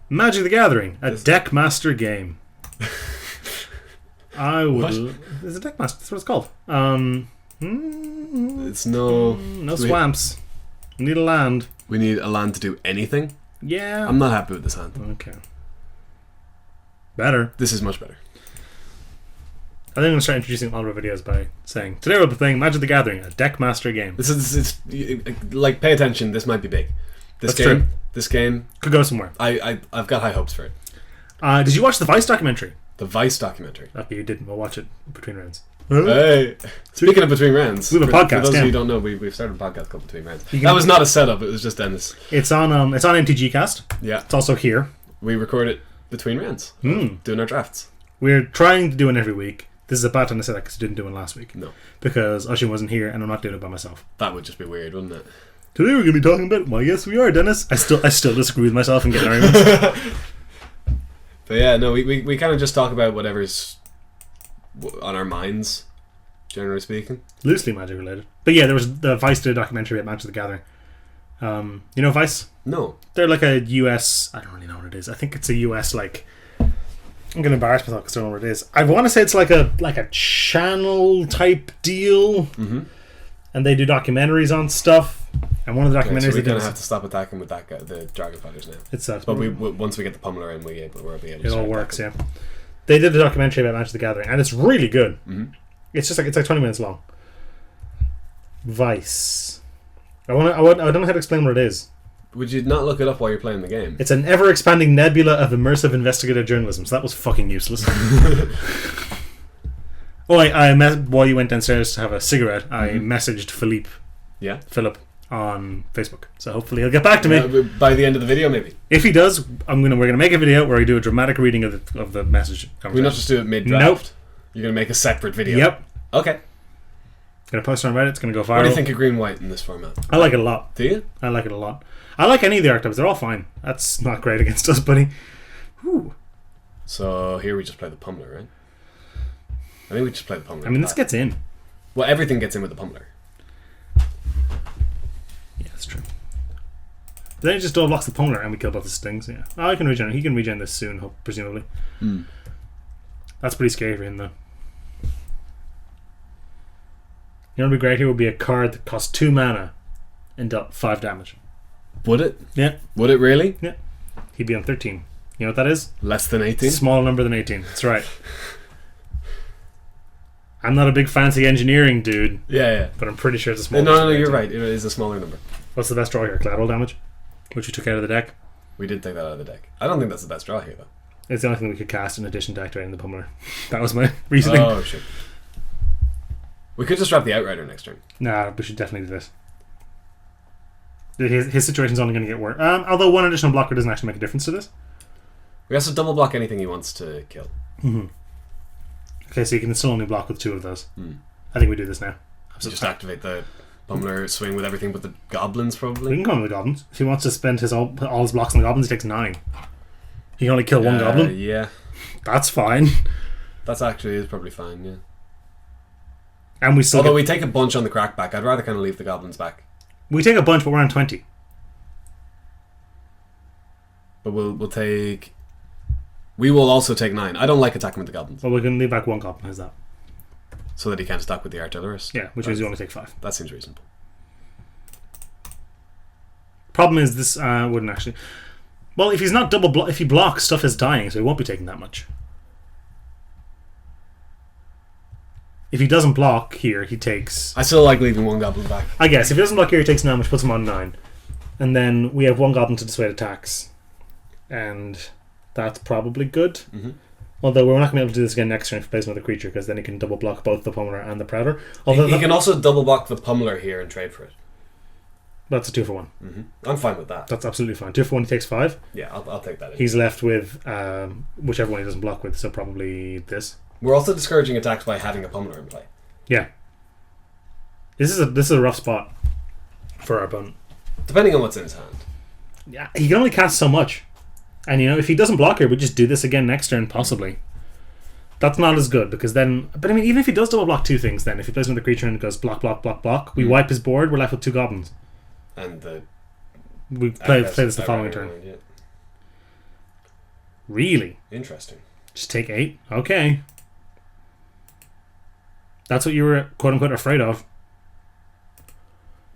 Magic the Gathering, a deck master game. I would. What? It's a deck master. That's what it's called. It's no swamps. We need a land. We need a land to do anything. Yeah. I'm not happy with this hand. Okay. Better. This is much better. I think I'm going to start introducing all of our videos by saying, today we'll be playing Magic the Gathering, a deck master game. It's like, pay attention, this might be big. That's true. This game... Could go somewhere. I've got high hopes for it. Did you watch the Vice documentary? The Vice documentary? Okay, you didn't. We'll watch it between rounds. Hey! Speaking of Between Rounds, we have a podcast, for those of you who don't know, we've started a podcast called Between Rounds. That was not a setup, it was just Dennis. It's on MTG Cast. Yeah. It's also here. We record it between rounds, doing our drafts. We're trying to do one every week. This is a bad time to say that because I didn't do one last week. No. Because Oisin wasn't here and I'm not doing it by myself. That would just be weird, wouldn't it? Today we're going to be talking about... Well, yes, we are, Dennis. I still disagree with myself and get arguments. But yeah, no, we kind of just talk about whatever's on our minds, generally speaking. Loosely Magic related. But yeah, there was the Vice did a documentary about Magic the Gathering. You know Vice? No. They're like a US... I don't really know what it is. I think it's a US, like... I'm going to embarrass myself because I don't know what it is. I want to say it's like a channel type deal. Mm-hmm. And they do documentaries on stuff. And one of the documentaries... So we're going to have to stop attacking with that guy, the Dragon Fighters now. It sucks. But once we get the Pummeler in, we'll be able to it all works, yeah. They did a documentary about Magic the Gathering, and it's really good. Mm-hmm. It's like 20 minutes long. Vice. I don't know how to explain what it is. Would you not look it up while you're playing the game? It's an ever-expanding nebula of immersive investigative journalism, so that was fucking useless. While you went downstairs to have a cigarette, I messaged Philip on Facebook. So hopefully he'll get back to me. By the end of the video, maybe. If he does, we're gonna make a video where I do a dramatic reading of the message. Can we not just do it mid-draft? Nope. You're going to make a separate video? Yep. Okay. Gonna post it on Reddit, it's gonna go viral. What do you think of green-white in this format? I like it a lot. Do you? I like it a lot. I like any of the archetypes, they're all fine. That's not great against us, buddy. Whew. So here we just play the Pummeler, right? I think we just play the Pummeler. I mean, this gets in. Well, everything gets in with the Pummeler. Yeah, that's true. Then it just double blocks the Pummeler and we kill both the stings, yeah. Oh, I can regen. He can regen this soon, presumably. That's pretty scary for him, though. You know what would be great here would be a card that costs 2 mana and dealt 5 damage. Would it? Yeah. Would it really? Yeah. He'd be on 13. You know what that is? Less than 18? Smaller number than 18. That's right. I'm not a big fancy engineering dude. Yeah. But I'm pretty sure it's a smaller number. No, you're right. It is a smaller number. What's the best draw here? Collateral damage? Which we took out of the deck? We did take that out of the deck. I don't think that's the best draw here, though. It's the only thing we could cast in addition to activating the Pummeler. That was my reasoning. Oh, shit. We could just drop the Outrider next turn. Nah, we should definitely do this. His situation's only going to get worse. Although one additional blocker doesn't actually make a difference to this. We also double block anything he wants to kill. Mm-hmm. Okay, so you can still only block with 2 of those. I think we do this now. So just activate the Pummeler, swing with everything but the goblins, probably. We can go on with the goblins. If he wants to spend all his blocks on the goblins, he takes 9. He can only kill 1 goblin. Yeah. That's fine. That's actually is probably fine, yeah. And we still Although we take a bunch on the crackback, I'd rather kind of leave the goblins back. We take a bunch, but we're on 20. But we'll take... We will also take 9. I don't like attacking with the goblins. Well, we can leave back 1 goblin. How's that? So that he can't stack with the artillerist. Yeah, which means you only take 5. That seems reasonable. Problem is, this wouldn't actually... Well, if he's not if he blocks, stuff is dying, so he won't be taking that much. If he doesn't block here, he takes... I still like leaving 1 goblin back. I guess. If he doesn't block here, he takes 9, which puts him on 9. And then we have 1 goblin to dissuade attacks. And that's probably good. Although we're not going to be able to do this again next turn if he plays another creature, because then he can double block both the Pummeler and the Predator. Although he can also double block the Pummeler here and trade for it. That's a 2 for 1. I'm fine with that. That's absolutely fine. 2 for 1, he takes 5. Yeah, I'll take that. He's left with whichever one he doesn't block with, so probably this. We're also discouraging attacks by having a Pummeler in play. Yeah. This is a rough spot for our opponent. Depending on what's in his hand. Yeah, he can only cast so much. And if he doesn't block here, we just do this again next turn, possibly. That's not as good, because then... But I mean, even if he does double block 2 things, then, if he plays another creature and goes block, block, block, block, we wipe his board, we're left with 2 goblins. And we play this the following turn. Really? Interesting. Just take 8? Okay. That's what you were quote-unquote afraid of.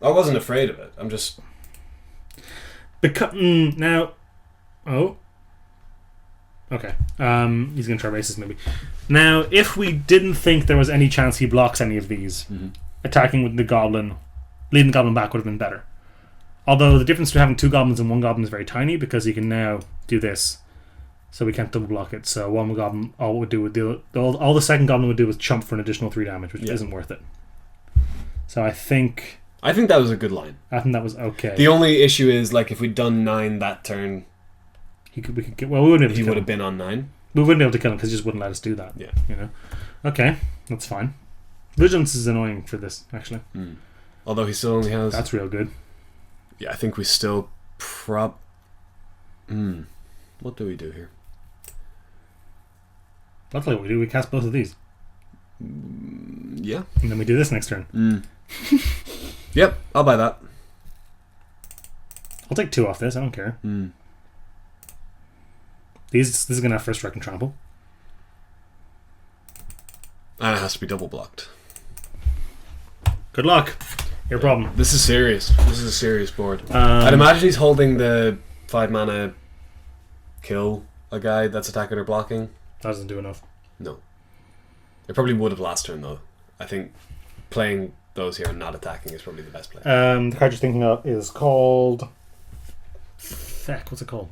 I wasn't afraid of it. I'm just... Now... Oh? Okay. He's going to try races maybe. Now, if we didn't think there was any chance he blocks any of these, attacking with the goblin, leading the goblin back would have been better. Although the difference between having 2 goblins and 1 goblin is very tiny, because he can now do this. So we can't double block it. So 1 goblin, all the second goblin would do was chump for an additional 3 damage, which isn't worth it. So I think that was a good line. I think that was okay. The only issue is, like, if we'd done 9 that turn... we wouldn't have he would have been on 9. We wouldn't be able to kill him because he just wouldn't let us do that. Yeah. You know? Okay, that's fine. Vigilance is annoying for this, actually. Although he still only has... That's real good. Yeah, I think we still What do we do here? That's like what we do. We cast both of these. Yeah. And then we do this next turn. Yep, I'll buy that. I'll take 2 off this. I don't care. This is going to have first strike and trample. And it has to be double blocked. Good luck. Your problem. This is serious. This is a serious board. I'd imagine he's holding the 5 mana kill a guy that's attacking or blocking. That doesn't do enough. No. It probably would have last turn, though. I think playing those here and not attacking is probably the best play. The card you're thinking of is called... What's it called?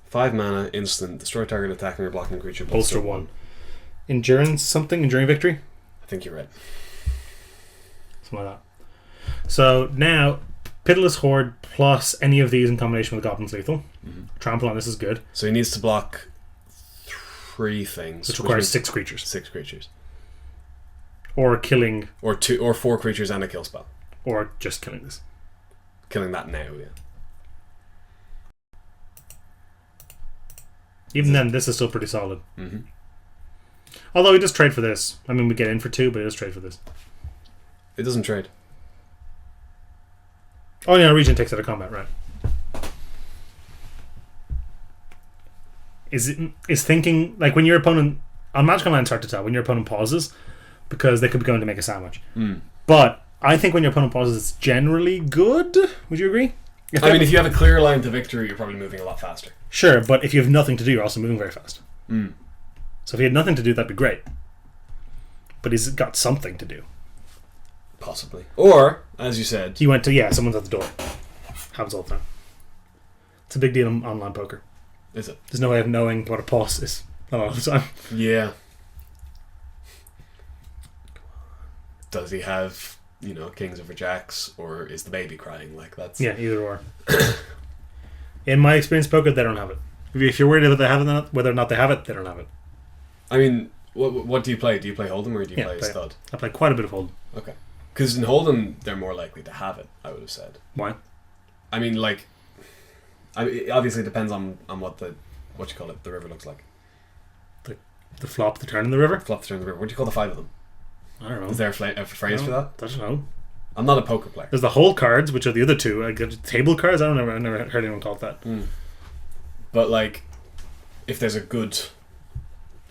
5 mana, instant. Destroy target attacking or blocking creature. Bolster 1. Endurance something? Enduring victory? I think you're right. Something like that. So now, Pitiless Horde plus any of these in combination with Goblin's Lethal. Trample on this is good. So he needs to block 3 things. Which requires 6 creatures. 6 creatures. Or killing... Or 4 creatures and a kill spell. Or just killing this. Killing that now, yeah. Even then, this is still pretty solid. Although he does trade for this. I mean, we get in for 2, but he does trade for this. It doesn't trade. Oh yeah, Regent takes out of combat, right. Is thinking... Like, when your opponent... On Magic Online, it's hard to tell. When your opponent pauses, because they could be going to make a sandwich. But I think when your opponent pauses, it's generally good. Would you agree? If you have a clear line to victory, you're probably moving a lot faster. Sure, but if you have nothing to do, you're also moving very fast. So if he had nothing to do, that'd be great. But he's got something to do. Possibly. Or, as you said... He went to, someone's at the door. Happens all the time. It's a big deal in online poker. Is it? There's no way of knowing what a pause is a lot of the time. Yeah. Does he have, kings over jacks, or is the baby crying? Like, that's... Yeah, either or. In my experience, poker, they don't have it. If you're worried whether they have it, whether or not they have it, they don't have it. I mean, what do you play? Do you play Hold'em or do you play Stud? I play quite a bit of Hold'em. Okay. Because in Hold'em, they're more likely to have it, I would have said. Why? I mean, it obviously depends on what the river looks like. The flop, the turn in the river? Flop, the turn in the river. What do you call the 5 of them? I don't know. Is there a phrase for that? I don't know. I'm not a poker player. There's the whole cards, which are the other 2. Table cards? I never heard anyone call it that. But, if there's a good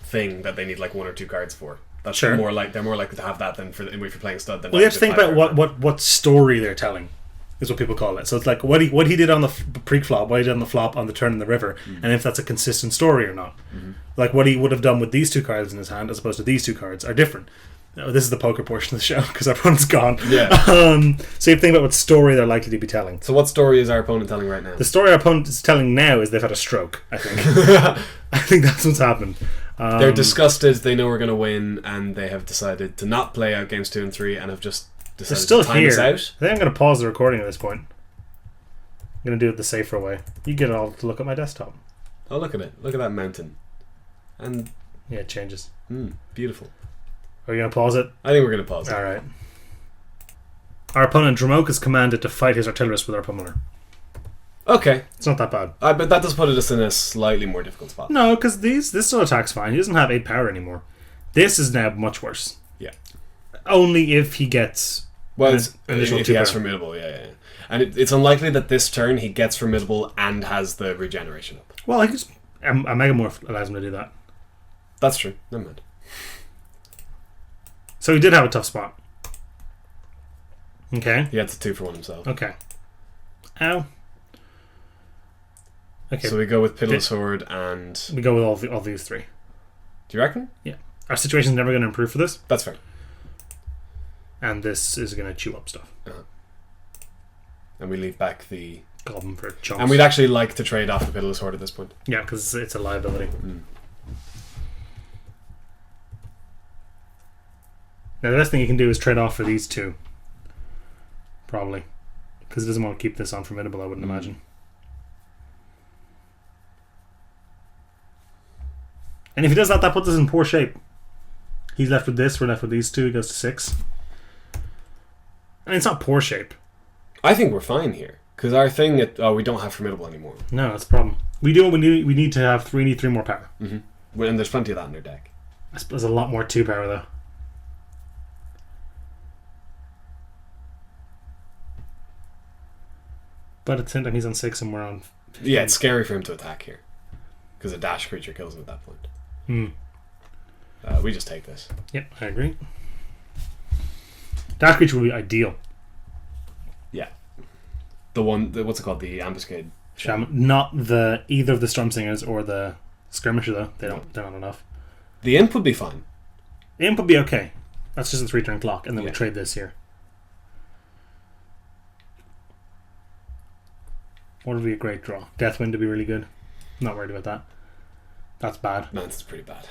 thing that they need 1 or 2 cards for, that's sure. they're more likely to have that than if you're playing Stud. Than well, you have to think about what story they're telling, is what people call it. So it's like what he did on the pre-flop, what he did on the flop, on the turn in the river, and if that's a consistent story or not. Like what he would have done with these 2 cards in his hand as opposed to these 2 cards are different. Now, this is the poker portion of the show because our opponent's gone. Yeah. So you have to think about what story they're likely to be telling. So what story is our opponent telling right now? The story our opponent is telling now is they've had a stroke, I think. I think that's what's happened. They're disgusted, they know we're going to win, and they have decided to not play out games 2 and 3 and have just decided to time us out. I think I'm going to pause the recording at this point. I'm going to do it the safer way. You get it all to look at my desktop. Oh, look at it. Look at that mountain. And yeah, it changes. Beautiful. Are you going to pause it? I think we're going to pause it. Alright. Our opponent, Dromok, is commanded to fight his artillerist with our pummeler. Okay. It's not that bad. But that does put us in a slightly more difficult spot. No, because this still attacks fine. He doesn't have 8 power anymore. This is now much worse. Yeah. Only if he gets... Well, if he has formidable, yeah. And it's unlikely that this turn he gets Formidable and has the regeneration up. Well, I just a Megamorph allows him to do that. That's true. Never mind. So he did have a tough spot. Okay. He had to 2 for 1 himself. Okay. Ow. Okay. So we go with Pitiless Horde and... We go with all these 3. Do you reckon? Yeah. Our situation's never going to improve for this. That's fair. And this is going to chew up stuff. And we leave back the... Goblin for chunks. And we'd actually like to trade off the Pitiless Horde at this point. Yeah, because it's a liability. Now the best thing you can do is trade off for these 2. Probably. Because he doesn't want to keep this on Formidable, I wouldn't imagine. And if he does that, that puts us in poor shape. He's left with this, we're left with these 2, he goes to 6. I mean, it's not poor shape. I think we're fine here. Because our thing, we don't have Formidable anymore. No, that's the problem. We do what we need. We need to have 3 more power. Mm-hmm. And there's plenty of that in their deck. I suppose a lot more 2 power, though. But at the same time, he's on 6 and we're on 15. Yeah, it's scary for him to attack here. Because a dash creature kills him at that point. We just take this. Yep, I agree. Dash creature would be ideal. Yeah. The one, what's it called? The Ambuscade Shaman. Not either of the Storm Singers or the Skirmisher, though. They're not enough. The Imp would be fine. The Imp would be okay. That's just a 3-turn clock, and then we trade this here. What would be a great draw? Deathwind would be really good. Not worried about that. That's bad. That's pretty bad.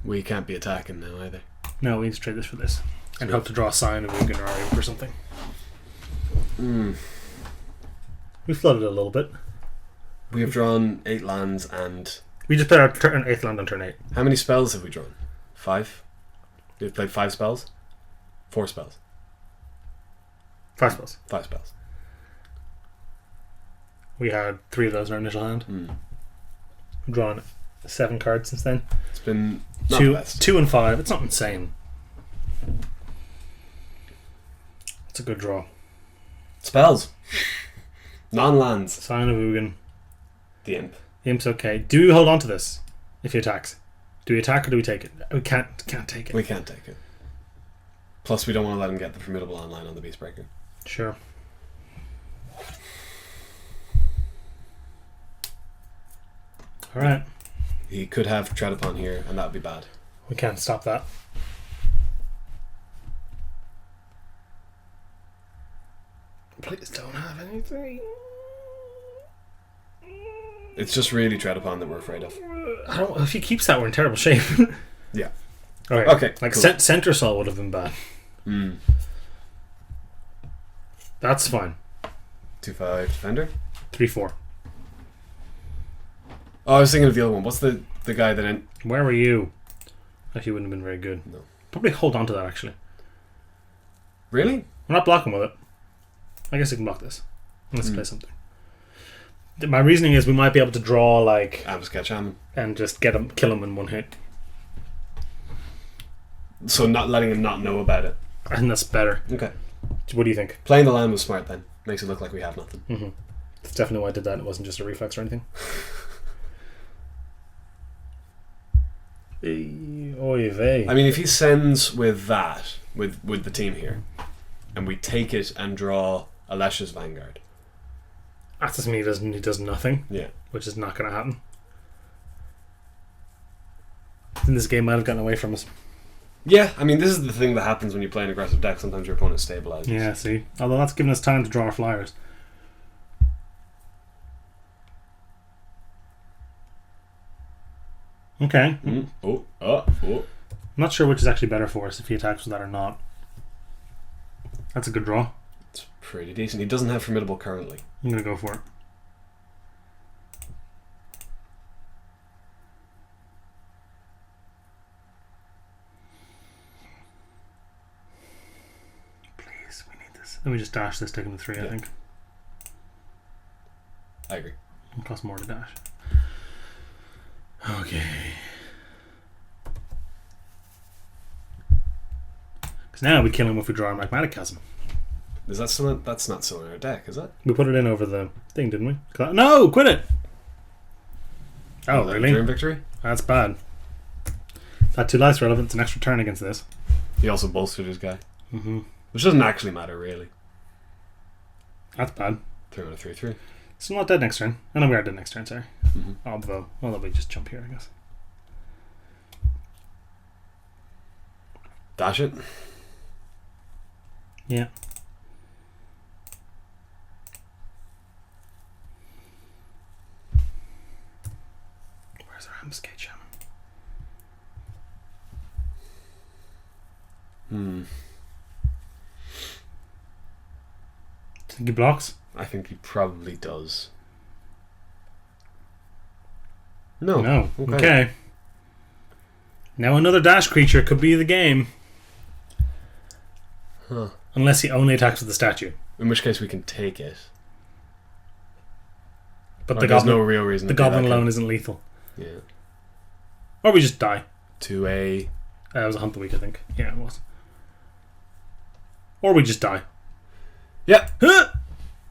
We can't be attacking now either. No, we need to trade this for this. And hope to draw a Sign of Ugin or Ariel or something. We flooded a little bit. We have drawn 8 lands and... We just played our 8th land on turn 8. How many spells have we drawn? 5? We've played 5 spells? 4 spells? 5 spells. 5 spells. We had 3 of those in our initial hand. We've drawn 7 cards since then. It's been not the best. 2 and 5. It's not insane. It's a good draw. Spells. Non-lands. Sign of Ugin. The Imp. The Imp's okay. Do we hold on to this if he attacks? Do we attack or do we take it? We can't take it. We can't take it. Plus, we don't want to let him get the Formidable online on the Beastbreaker. Sure. Alright. He could have Tread Upon here, and that would be bad. We can't stop that. Please don't have anything. It's just really Tread Upon that we're afraid of. I don't. If he keeps that, we're in terrible shape. Yeah. Okay. Like cool. Center Sol would have been bad. That's fine. 2/5 Defender. 3/4. Oh, I was thinking of the other one. What's the guy that... Where were you? Actually, wouldn't have been very good. No. Probably hold on to that, actually. Really? We're not blocking with it. I guess we can block this. Let's play something. My reasoning is we might be able to draw, like... Ambuscade Shaman. And just kill him in one hit. So not letting him not know about it. I think that's better. Okay. What do you think? Playing the land was smart then. Makes it look like we have nothing. That's definitely why I did that. It wasn't just a reflex or anything. Oy vey. I mean, if he sends with that, with the team here, and we take it and draw Alesha's Vanguard. That doesn't mean he does nothing. Yeah. Which is not going to happen. Then this game might have gotten away from us. Yeah, I mean, this is the thing that happens when you play an aggressive deck. Sometimes your opponent stabilizes. Yeah, see. Although that's given us time to draw our flyers. Okay. I'm not sure which is actually better for us, if he attacks with that or not. That's a good draw. It's pretty decent. He doesn't have Formidable currently. I'm going to go for it. Please, we need this. Let me just dash this, take him to 3, I think. I agree. It'll cost more to dash. Okay. Because now we kill him if we draw a Magmatic Chasm. Is that still in, that's not still in our deck, is it? We put it in over the thing, didn't we? No, quit it! Oh, really? During victory? That's bad. That 2 life's relevant. It's an extra turn against this. He also bolstered his guy. Mm-hmm. Which doesn't actually matter, really. That's bad. 3 on a 3/3. So not dead next turn. Oh no, we are dead next turn, sorry. Mm-hmm. Although, well, we just jump here, I guess. Dash it. Yeah. Where's our ambuscade shaman? Do you think he blocks? I think he probably does. No. No. Okay. Now another dash creature could be the game. Huh. Unless he only attacks with the statue. In which case we can take it. But Or the there's goblin, no real reason the to do goblin that, alone isn't lethal. Yeah. Or we just die. To a... It was a hunt the week, I think. Yeah, it was. Or we just die. Yeah.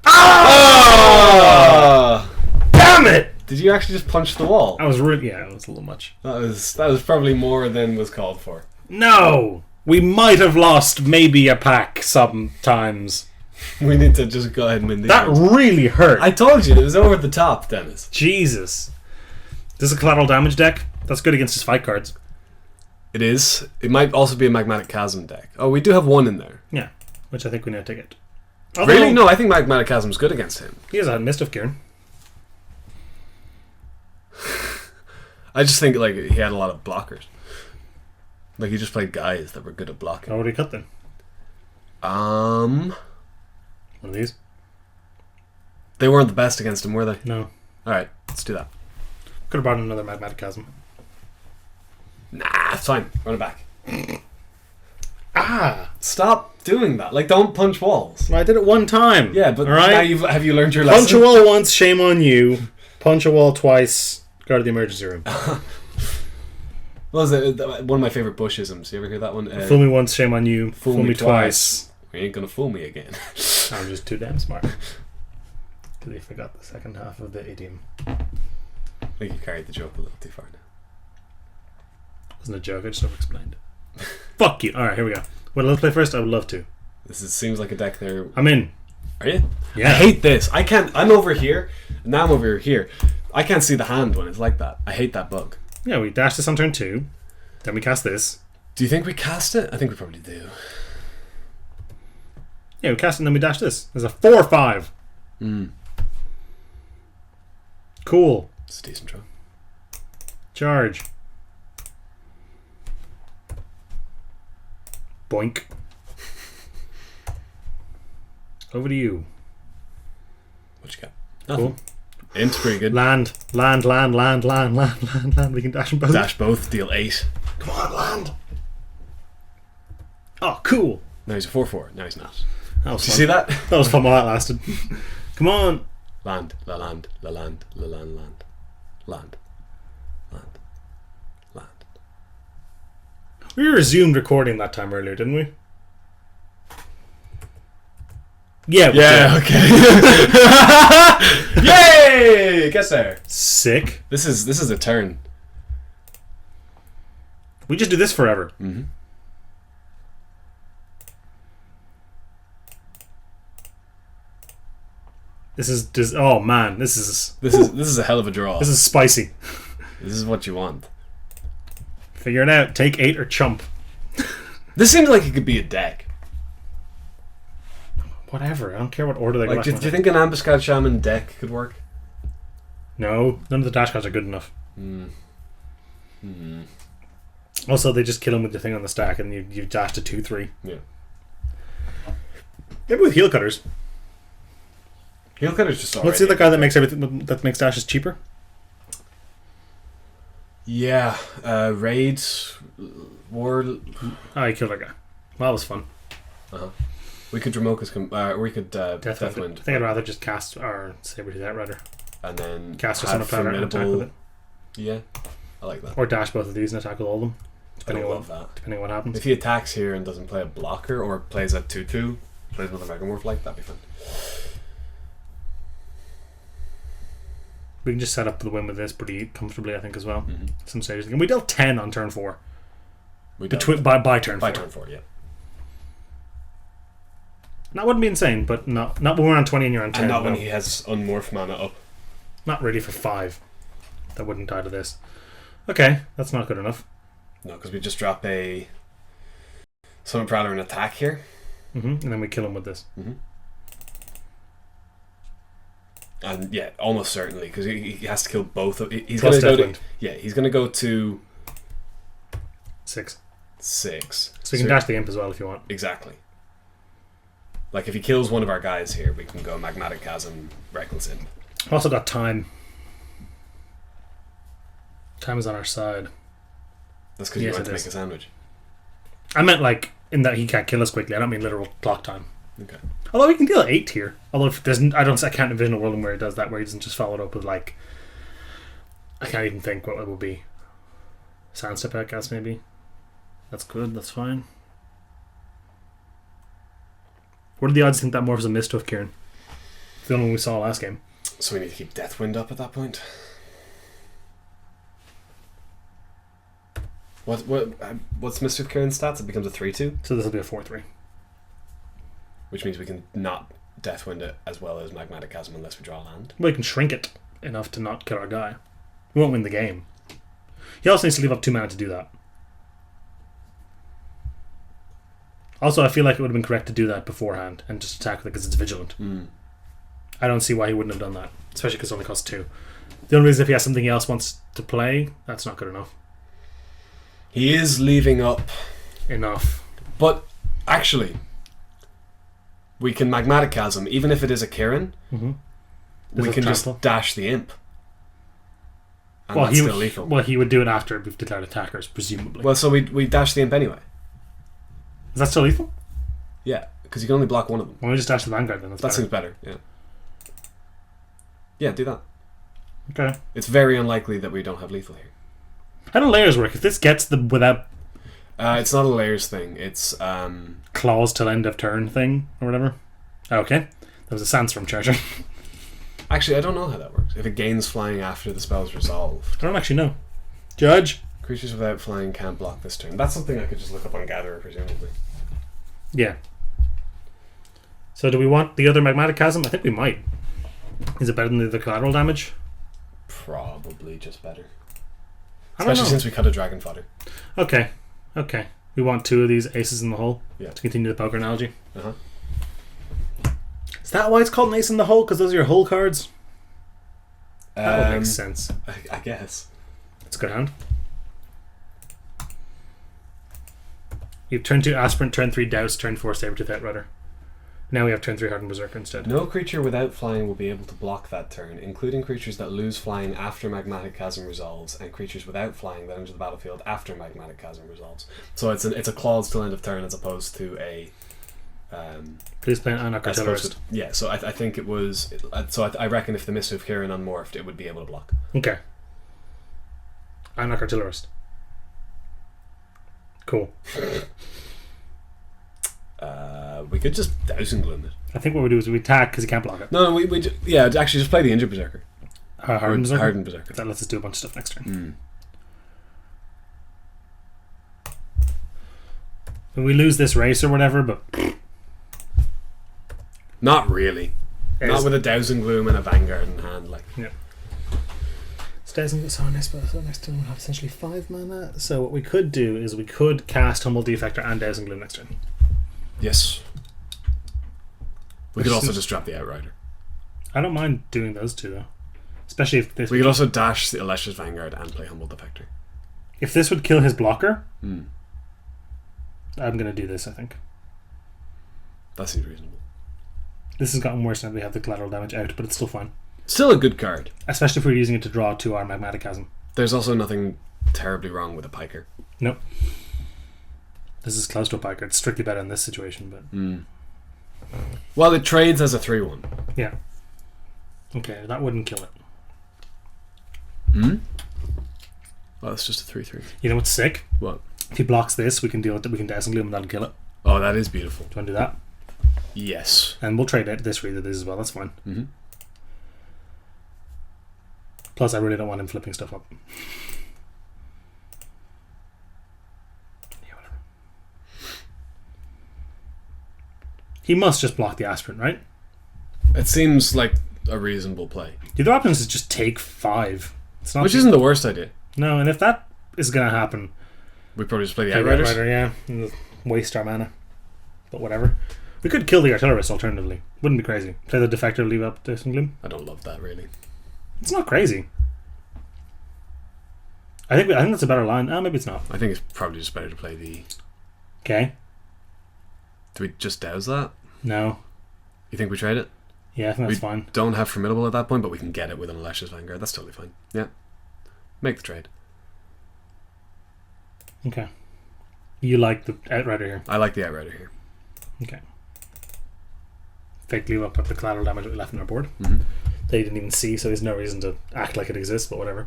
Ah! Damn it! Did you actually just punch the wall? I was really... Yeah, it was a little much. That was probably more than was called for. No! We might have lost maybe a pack sometimes. We need to just go ahead and win these. That really hurt. I told you, it was over the top, Dennis. Jesus. This is a collateral damage deck. That's good against his fight cards. It is. It might also be a Magmatic Chasm deck. Oh, we do have one in there. Yeah, which I think we need to take it. Really? No, I think Magmatic Chasm's good against him. He has a Mist of Kieran. I just think like he had a lot of blockers. Like he just played guys that were good at blocking. Oh, what do you cut then? One of these? They weren't the best against him, were they? No. Alright, let's do that. Could have brought in another Magmatic Chasm. Nah, it's fine. Run it back. Ah! Stop doing that. Like, don't punch walls. Well, I did it one time. Yeah, but right? now have you learned your lesson? Punch a wall once, shame on you. Punch a wall twice, go to the emergency room. What was it? One of my favourite Bushisms. You ever hear that one? Fool me once, shame on you. Fool me twice. You ain't gonna fool me again. I'm just too damn smart. Because they forgot the second half of the idiom. I think you carried the joke a little too far now. Wasn't a joke, I just over-explained it. Fuck you. Alright, here we go. Would I love to play first? I would love to. Seems like a deck there. I'm in. Are you? Yeah. I hate this. I can't. I'm over here. And now I'm over here. I can't see the hand when it's like that. I hate that bug. Yeah, we dash this on turn 2. Then we cast this. Do you think we cast it? I think we probably do. Yeah, we cast it and then we dash this. There's a 4/5. Cool. It's a decent draw. Charge. Boink. Over to you. What you got? Cool. Int's pretty good. Land. We can dash them both. Dash both, deal 8. Come on, land. Oh, cool. Now he's a 4/4. Now he's not. That was Did you fun. see that? That was fun while that lasted. Come on. Land, la land, la land, la land, land. Land. Land. Land. We resumed recording that time earlier, didn't we? Yeah, we did. Okay. Yay! Gets there. Sick. This is a turn. We just do this forever. Mm-hmm. This is oh man, this is a hell of a draw. this is spicy. This is what you want. Figure it out. Take 8 or chump. This seems like it could be a deck. Whatever. I don't care what order they go. Like, do you think an Ambuscade Shaman deck could work? No, none of the dash cards are good enough. Also, they just kill him with the thing on the stack, and you dash to 2/3. Yeah. Maybe with heel cutters. Heel Cutter's just alright. What's the other guy that makes everything that makes dashes cheaper? Yeah, raids, war. Oh, he killed that guy. Well, that was fun. We could Dramoka's or we could Deathwind. I think I'd rather just cast our Saber to that rather. And then Cast us on a platter and attack with it. Yeah, I like that. Or dash both of these and attack with all of them. I don't love that. Depending on what happens. If he attacks here and doesn't play a blocker or plays a 2/2, plays another Megamorph like, that'd be fun. We can just set up the win with this pretty comfortably, I think, as well. Mm-hmm. Some stages. And we dealt 10 on turn 4. We By turn 4. By turn 4, yeah. That wouldn't be insane, but not when we're on 20 and you're on 10. And not when he has Unmorph mana up. Not really for 5. That wouldn't die to this. Okay, that's not good enough. No, because we just drop a Summon Prowler and attack here. And then we kill him with this. And yeah, almost certainly, because he has to kill both of. He's Plus going to go Deathwind. he's going to go to 6. 6. So you can dash the imp as well if you want. Exactly. Like if he kills one of our guys here, we can go Magmatic Chasm, Reckless Imp. Also got time. Time is on our side. That's because you went to make a sandwich. I meant like in that he can't kill us quickly. I don't mean literal clock time. Okay. Although he can deal 8 here. Although if there's, I can't envision a world where he does that, where he doesn't just follow it up with like, I can't even think what it would be. Sandstep, I guess, maybe. That's good. That's fine. What are the odds you think that morphs a Mistwolf, Kieran? It's the only one we saw last game. So we need to keep Deathwind up at that point. What's Mr. Kieran's stats? It becomes a 3/2. So this will be a 4/3. Which means we can not Deathwind it as well as Magmatic Chasm unless we draw land. We can shrink it enough to not kill our guy. We won't win the game. He also needs to leave up 2 mana to do that. Also, I feel like it would have been correct to do that beforehand and just attack with it because it's vigilant. I don't see why he wouldn't have done that, especially because it only costs 2. The only reason if he has something else wants to play, that's not good enough. He is leaving up Enough. But actually, we can Magmatic Chasm, even if it is a Kieran, we can just dash the imp. And that's still lethal. Well, he would do it after we've declared attackers, presumably. Well, so we dash the imp anyway. Is that still lethal? Yeah, because you can only block one of them. Why don't we just dash the Vanguard then? That seems better, yeah. Yeah, do that. Okay. It's very unlikely that we don't have lethal here. How do layers work? If this gets the without... it's not a layers thing, it's... clause till end of turn thing, or whatever? Okay. That was a Sandstorm charger. Actually, I don't know how that works. If it gains flying after the spell's resolved. I don't actually know. Judge? Creatures without flying can't block this turn. That's something I could just look up on Gatherer, presumably. Yeah. So do we want the other Magmatic Chasm? I think we might. Is it better than the collateral damage? Probably just better. I don't know. Especially since we cut a dragon fodder. Okay. Okay. We want 2 of these aces in the hole. Yeah. To continue the poker analogy. Uh-huh. Is that why it's called an ace in the hole? Because those are your hole cards? That would make sense. I guess. It's a good hand. You have turn 2 Aspirant, turn 3 Douse, turn 4 Sabertooth Outrider. Now we have turn 3 Hardened Berserker instead. No creature without flying will be able to block that turn, including creatures that lose flying after Magmatic Chasm resolves, and creatures without flying that enter the battlefield after Magmatic Chasm resolves. So it's a clause till end of turn as opposed to a... Please play an Anarch Artillerist. Yeah, so I think it was... So I reckon if the Mischief Kieran unmorphed, it would be able to block. Okay. Anarch Artillerist. Cool. We could just Dousing Gloom it. I think what we do is we attack because he can't block it. No, actually just play the Injured Berserker. Hardened Berserker? Hardened Berserker. That lets us do a bunch of stuff next turn. And we lose this race or whatever, but... Not really. Not with a Dousing Gloom and a Vanguard in hand. Like. Yeah. So next turn we'll have essentially 5 mana. So what we could do is we could cast Humble Defector and Dousing Gloom next turn. Yes. We could also just drop the Outrider. I don't mind doing those 2 though. Especially if this... We could also dash the Alesha's Vanguard and play Humble Defector. If this would kill his blocker, I'm going to do this, I think. That seems reasonable. This has gotten worse now that we have the collateral damage out, but it's still fine. Still a good card. Especially if we're using it to draw to our Magmatic Chasm. There's also nothing terribly wrong with a Piker. Nope. This is close to a Piker. It's strictly better in this situation, but... Well, it trades as a 3/1. Yeah. Okay, that wouldn't kill it. Well, it's just a 3/3. You know what's sick? What? If he blocks this, we can deal with it. We can Dousing Gloom and that'll kill it. Oh, that is beautiful. Do you want to do that? Yes. And we'll trade this for either this as well. That's fine. Mm-hmm. Plus, I really don't want him flipping stuff up. Yeah, whatever. He must just block the aspirin, right? It seems like a reasonable play. The other option is just take 5. It's not Which isn't the worst idea. No, and if that is going to happen... We probably just play the Play Outriders. Outrider, yeah. And waste our mana. But whatever. We could kill the Artillerist alternatively. Wouldn't be crazy. Play the Defector, leave up Distant Gloom. I don't love that, really. It's not crazy. I think that's a better line. Maybe it's not. I think it's probably just better to play the... Okay. Do we just douse that? No. You think we trade it? Yeah, I think that's we fine. Don't have Formidable at that point, but we can get it with an Alesha's Vanguard. That's totally fine. Yeah. Make the trade. Okay. You like the Outrider here? I like the Outrider here. Okay. Fake leave up at the collateral damage that we left on our board. Mm-hmm. They didn't even see, so there's no reason to act like it exists, but whatever.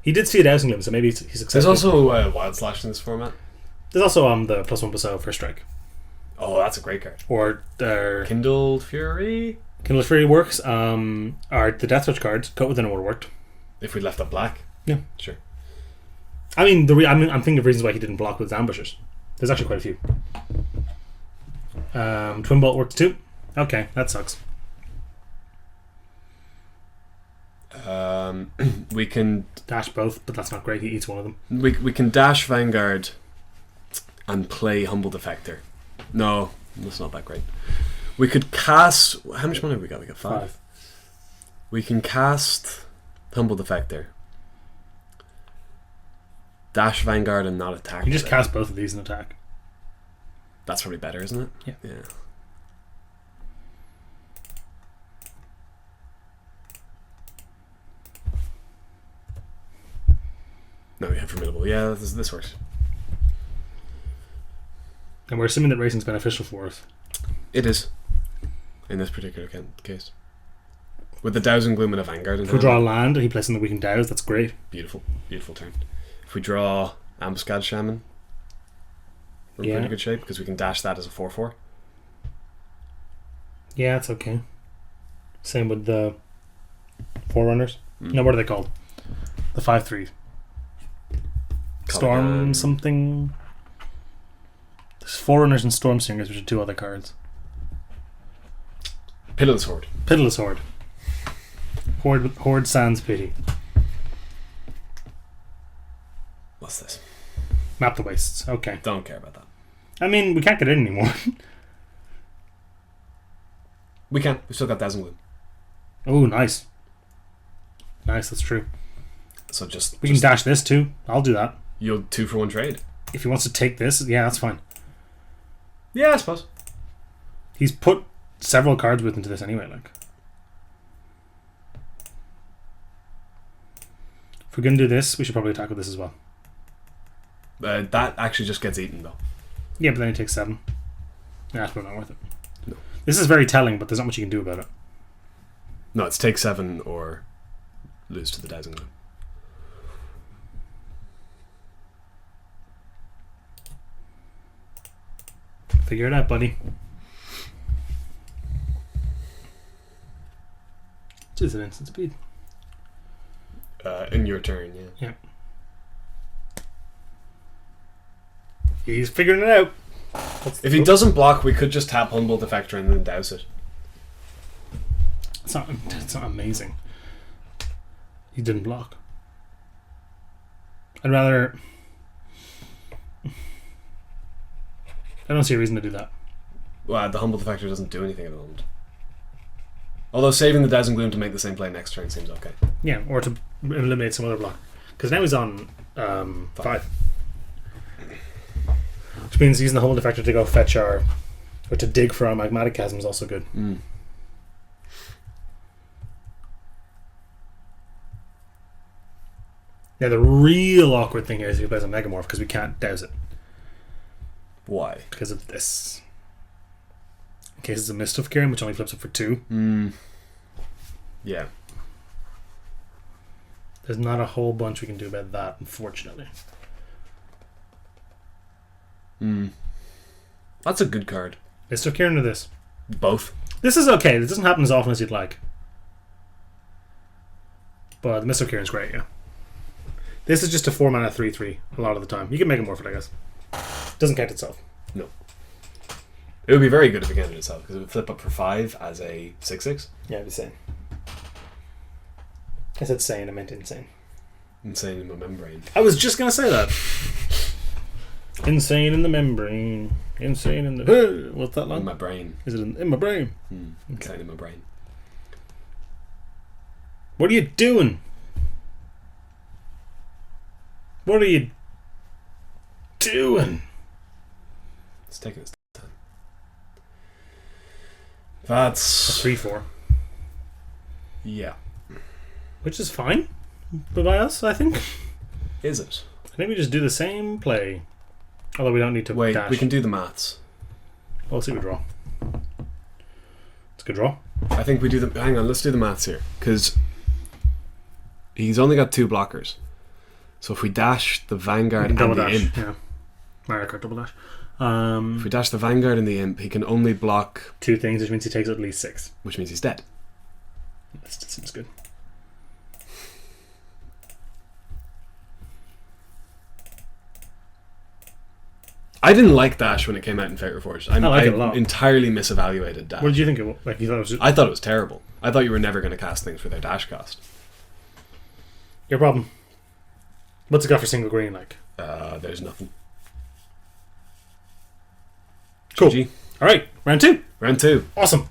He did see a Dowsing Gloom, so maybe he's successful. There's also Wild Slash in this format. There's also the +1 +0 for strike. Oh, that's a great card. Or Kindled Fury. Kindle Fury works. Are the Death Touch cards cut within it would have worked. If we left that black. Yeah, sure. I mean, I'm thinking of reasons why he didn't block with ambushers. There's actually quite a few. Twin Bolt works too. Okay, that sucks. We can Dash both, but that's not great. He eats one of them. we can dash Vanguard and play Humble Defector. No, that's not that great. We could cast... How much money have we got? We got 5. We can cast Humble Defector. Dash Vanguard and not attack. You just cast both of these and attack. That's probably better, isn't it? Yeah. Yeah. No, we have Formidable. Yeah, this works. And we're assuming that racing's beneficial for us. It is. In this particular case. With the Dowsing Gloom and a Vanguard in If we draw a land and he plays something we can douse, that's great. Beautiful. Beautiful turn. If we draw Ambuscade Shaman, we're in pretty good shape because we can dash that as a 4/4. Yeah, it's okay. Same with the Forerunners. No, what are they called? The 5/3. Storm something. There's Forerunners and Storm Singers, which are 2 other cards. Pitiless Horde. Pitiless Horde. Horde Sans Pity. What's this? Map the Wastes. Okay. Don't care about that. I mean, we can't get in anymore. We can. We've still got Dowsing Gloom. Oh, nice. Nice, that's true. So we can dash this too. I'll do that. You'll 2-for-1 trade. If he wants to take this, yeah, that's fine. Yeah, I suppose. He's put several cards with into this anyway, like. If we're going to do this, we should probably attack with this as well. That actually just gets eaten, though. Yeah, but then he takes 7. Yeah, that's probably not worth it. No. This is very telling, but there's not much you can do about it. No, it's take 7 or lose to the Dowsing Gloom. Figure it out, buddy. It's an instant speed. In your turn, yeah. Yeah. He's figuring it out. If he doesn't block, we could just tap Humble Defector and then douse it. It's not amazing. He didn't block. I'd rather... I don't see a reason to do that. Well, the Humble Defector doesn't do anything at the moment. Although saving the Dowsing Gloom to make the same play next turn seems okay. Yeah, or to eliminate some other block. Because now he's on 5. Which means using the Humble Defector to go fetch or to dig for our Magmatic Chasm is also good. Mm. Now the real awkward thing here is if he plays a Megamorph because we can't douse it. Why? Because of this. In case it's a Mist of Kieran, which only flips up for 2. Yeah. There's not a whole bunch we can do about that, unfortunately. That's a good card. Mist of Kieran or this? Both. This is okay. This doesn't happen as often as you'd like. But the Mist of Kieran's great, yeah. This is just a 4-mana 3/3 a lot of the time. You can make it more for it, I guess. Doesn't count itself. No. It would be very good if it counted itself, because it would flip up for 5 as a 6/6. Yeah, it'd be sane. I said sane, I meant insane. Insane in my membrane. I was just going to say that. Insane in the membrane. Insane in the... What's that line? In my brain. Is it in my brain? Insane in my brain. What are you doing? What are you doing? It's taking its time. That's... A 3/4. Yeah. Which is fine. But by us, I think. Is it? I think we just do the same play. Although we don't need to Wait, dash. we can do the maths. Let's see we draw. It's a good draw. I think we do the... Hang on, let's do the maths here. Because he's only got 2 blockers. So if we dash the Vanguard and Double the dash. Imp... Yeah. Mario Kart double dash. If we dash the Vanguard and the Imp, he can only block... 2 things, which means he takes at least 6. Which means he's dead. That seems good. I didn't like Dash when it came out in Fate Reforged. I like it a lot. Entirely misevaluated Dash. What did you think it was? Like, you thought it was just... I thought it was terrible. I thought you were never going to cast things for their Dash cost. Your problem. What's it got for single green, like? There's nothing. Cool. GG. Alright, round 2. Round 2. Awesome.